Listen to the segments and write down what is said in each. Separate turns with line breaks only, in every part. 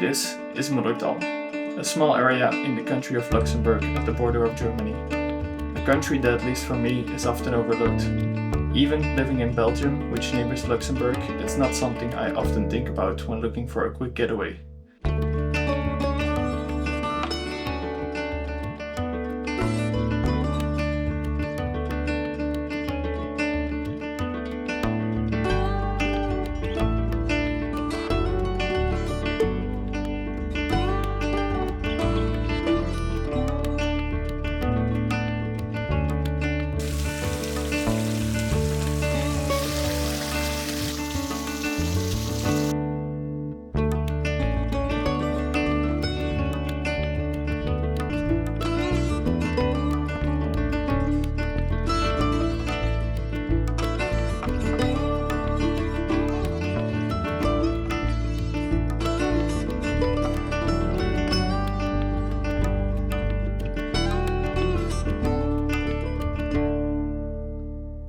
This is Mullerthal, a small area in the country of Luxembourg at the border of Germany. A country that, at least for me, is often overlooked. Even living in Belgium, which neighbors Luxembourg, it's not something I often think about when looking for a quick getaway.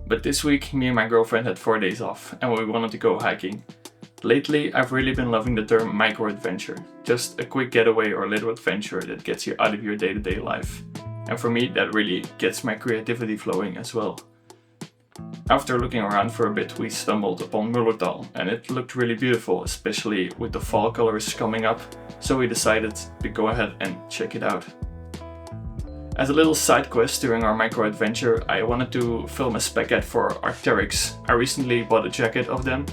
But this week, me and my girlfriend had 4 days off and we wanted to go hiking. Lately, I've really been loving the term micro-adventure, just a quick getaway or little adventure that gets you out of your day-to-day life. And for me, that really gets my creativity flowing as well. After looking around for a bit, we stumbled upon Mullerthal and it looked really beautiful, especially with the fall colors coming up, so we decided to go ahead and check it out. As a little side quest during our micro-adventure, I wanted to film a spec ad for Arc'teryx. I recently bought a jacket of them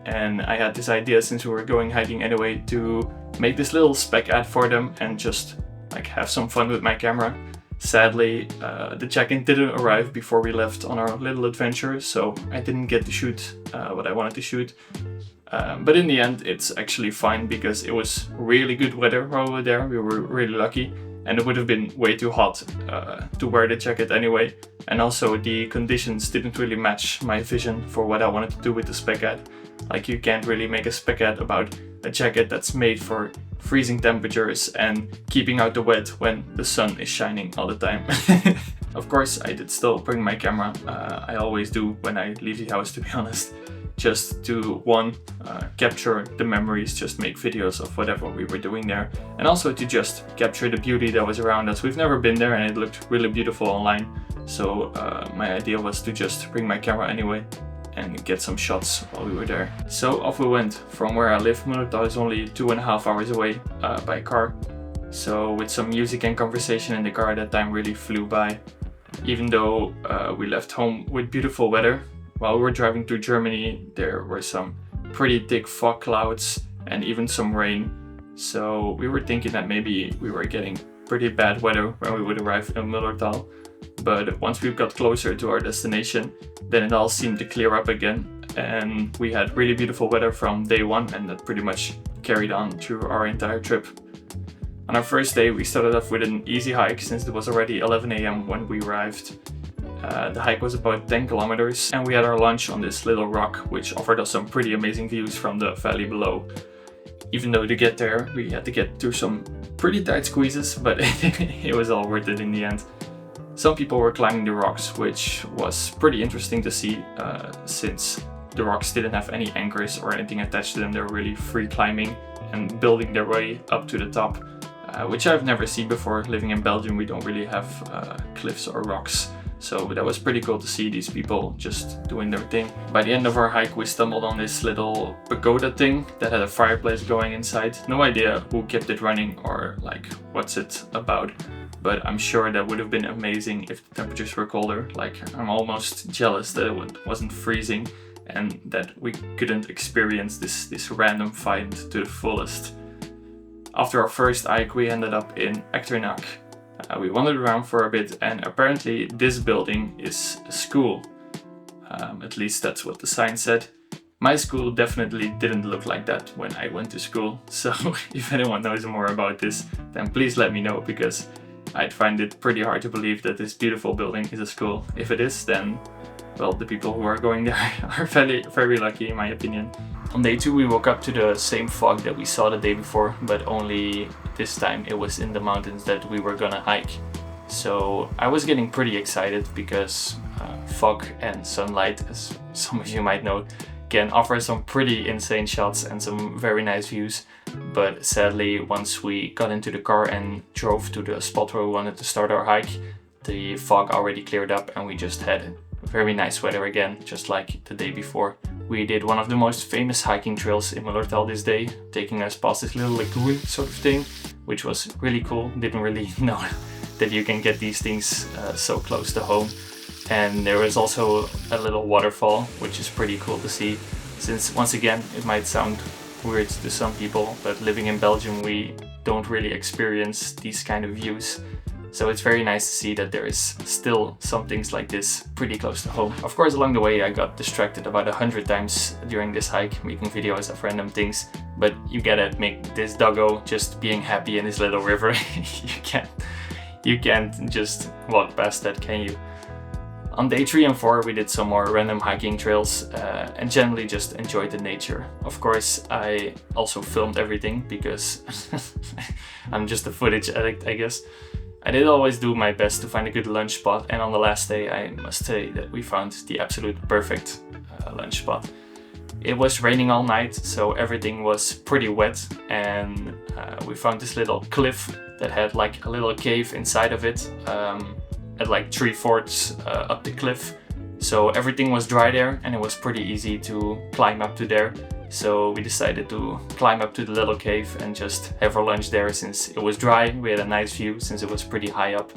and I had this idea, since we were going hiking anyway, to make this little spec ad for them and just have some fun with my camera. Sadly, the jacket didn't arrive before we left on our little adventure, so I didn't get to shoot what I wanted to shoot. But in the end, it's actually fine because it was really good weather while we were there. We were really lucky. And it would have been way too hot to wear the jacket anyway. And also the conditions didn't really match my vision for what I wanted to do with the spec ad. You can't really make a spec ad about a jacket that's made for freezing temperatures and keeping out the wet when the sun is shining all the time. Of course, I did still bring my camera. I always do when I leave the house, to be honest. Just to, capture the memories, just make videos of whatever we were doing there. And also to just capture the beauty that was around us. We've never been there and it looked really beautiful online. So my idea was to just bring my camera anyway and get some shots while we were there. So off we went. From where I live, Mullerthal is only 2.5 hours away by car. So with some music and conversation in the car, that time really flew by. Even though we left home with beautiful weather, while we were driving through Germany, there were some pretty thick fog clouds and even some rain. So we were thinking that maybe we were getting pretty bad weather when we would arrive in Mullerthal. But once we got closer to our destination, then it all seemed to clear up again. And we had really beautiful weather from day one, and that pretty much carried on through our entire trip. On our first day, we started off with an easy hike since it was already 11 AM when we arrived. The hike was about 10 kilometers and we had our lunch on this little rock, which offered us some pretty amazing views from the valley below. Even though to get there we had to get through some pretty tight squeezes, but it was all worth it in the end. Some people were climbing the rocks, which was pretty interesting to see, since the rocks didn't have any anchors or anything attached to them. They were really free climbing and building their way up to the top, which I've never seen before. Living in Belgium, we don't really have cliffs or rocks. So that was pretty cool to see these people just doing their thing. By the end of our hike, we stumbled on this little pagoda thing that had a fireplace going inside. No idea who kept it running or what's it about. But I'm sure that would have been amazing if the temperatures were colder. I'm almost jealous that it wasn't freezing and that we couldn't experience this random find to the fullest. After our first hike, we ended up in Arc'teryx. We wandered around for a bit and apparently this building is a school. At least that's what the sign said. My school definitely didn't look like that when I went to school. So if anyone knows more about this, then please let me know, because I'd find it pretty hard to believe that this beautiful building is a school. If it is, then, well, the people who are going there are very, very lucky in my opinion. On day 2 we woke up to the same fog that we saw the day before, but only this time it was in the mountains that we were gonna hike. So I was getting pretty excited because fog and sunlight, as some of you might know, can offer some pretty insane shots and some very nice views. But sadly, once we got into the car and drove to the spot where we wanted to start our hike, the fog already cleared up and we just had very nice weather again, just like the day before. We did one of the most famous hiking trails in Mullerthal this day, taking us past this little lagoon sort of thing, which was really cool. Didn't really know that you can get these things so close to home. And there was also a little waterfall, which is pretty cool to see, since once again it might sound weird to some people, but living in Belgium we don't really experience these kind of views. So it's very nice to see that there is still some things like this pretty close to home. Of course, along the way I got distracted about 100 times during this hike, making videos of random things, but you gotta admit, this doggo just being happy in his little river, you can't just walk past that, can you? On day 3 and 4 we did some more random hiking trails and generally just enjoyed the nature. Of course I also filmed everything because I'm just a footage addict, I guess. I did always do my best to find a good lunch spot, and on the last day I must say that we found the absolute perfect lunch spot. It was raining all night, so everything was pretty wet, and we found this little cliff that had like a little cave inside of it at like 3/4 up the cliff. So everything was dry there and it was pretty easy to climb up to there. So we decided to climb up to the little cave and just have our lunch there, since it was dry. We had a nice view since it was pretty high up,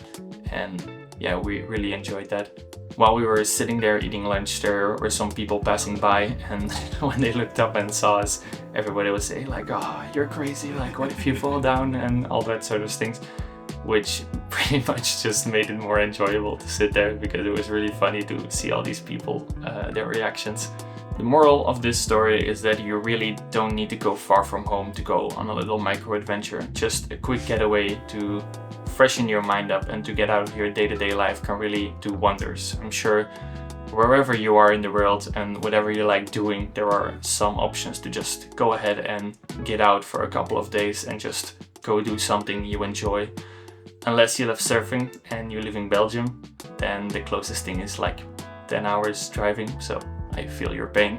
and yeah, we really enjoyed that. While we were sitting there eating lunch, there were some people passing by, and when they looked up and saw us, everybody would say like, "Oh, you're crazy, like what if you fall down," and all that sort of things, which pretty much just made it more enjoyable to sit there, because it was really funny to see all these people, their reactions. The moral of this story is that you really don't need to go far from home to go on a little micro adventure. Just a quick getaway to freshen your mind up and to get out of your day-to-day life can really do wonders. I'm sure wherever you are in the world and whatever you like doing, there are some options to just go ahead and get out for a couple of days and just go do something you enjoy. Unless you love surfing and you live in Belgium, then the closest thing is like 10 hours driving, so I feel your pain.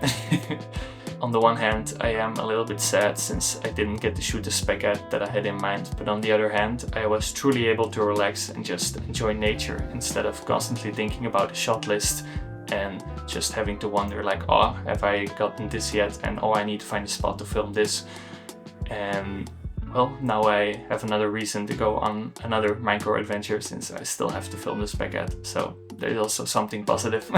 On the one hand, I am a little bit sad since I didn't get to shoot the spec-at that I had in mind, but on the other hand, I was truly able to relax and just enjoy nature instead of constantly thinking about a shot list and just having to wonder like, oh, have I gotten this yet? And oh, I need to find a spot to film this. And well, now I have another reason to go on another micro adventure since I still have to film the spec-at, so there's also something positive.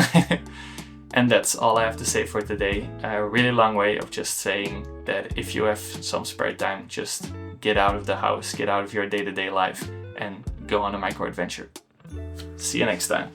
And that's all I have to say for today. A really long way of just saying that if you have some spare time, just get out of the house, get out of your day-to-day life and go on a micro adventure. See you next time.